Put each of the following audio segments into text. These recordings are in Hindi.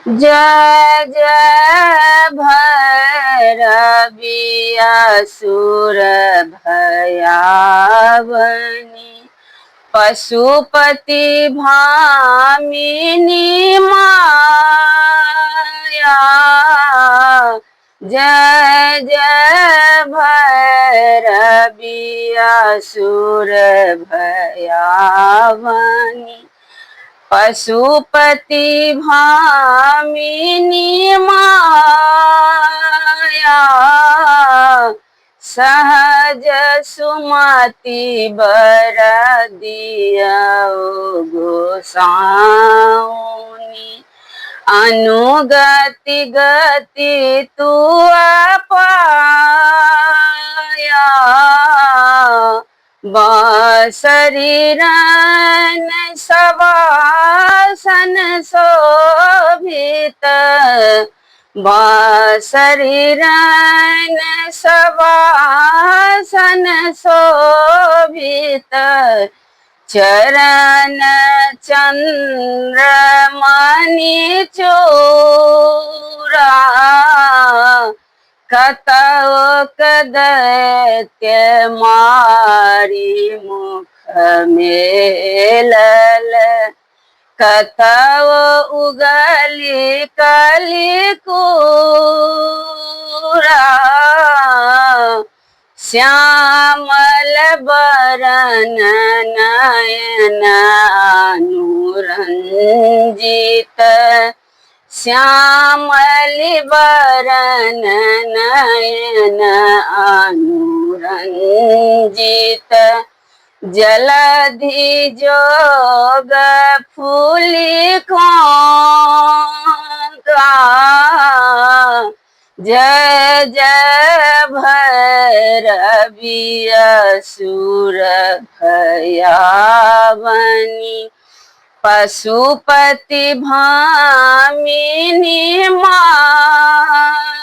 जय जय भैरवी असुर भयावनी पशुपति भामिनी माया। जय जय भैरवी असुर भयावनी पशुपति भामिनी माया। सहज सुमति बर दिया गोसाउनी अनुगति गति तू पाया। शरीरन सवासन शोभित शरीरन सवासन शोभित चरण चंद्रमणि चूड़ा। कतौक दैत्य मारी मुख मेलल कतौ उगली कली कूरा। श्यामल बरन नयन अनुरंजित श्यामलि बरन नयन अनुरंजित जलधि जोग फूली का। जय जय भैरवी असुर भयावनी पशुपति भामिनी माया।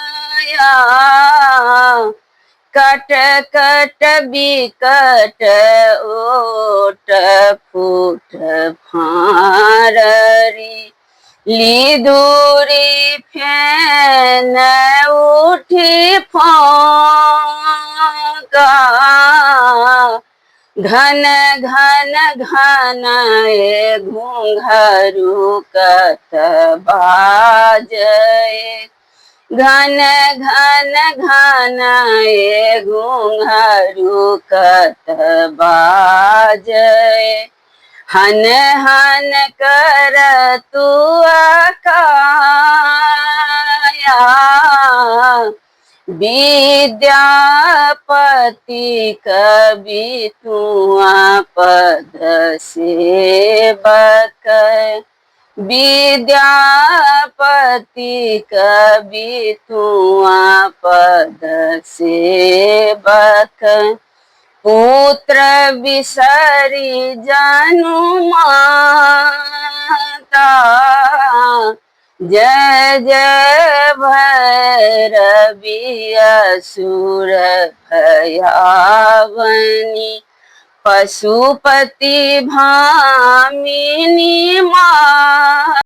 कट कट बिकट ओट फूट फाररी ली दूरी फेन उठी फोंका। घन घन घन घुंघरू कत बाजए घन घन घन घुंघरू कत बाजए। हन हन कर तू काया विद्यापति कवि तुआ पद सेवक। विद्यापति कवि तुआ पद सेवक। पुत्र बिसरी जनु माता। जय जय भैरवी असुर भयावनी पशुपति भामिनी माता।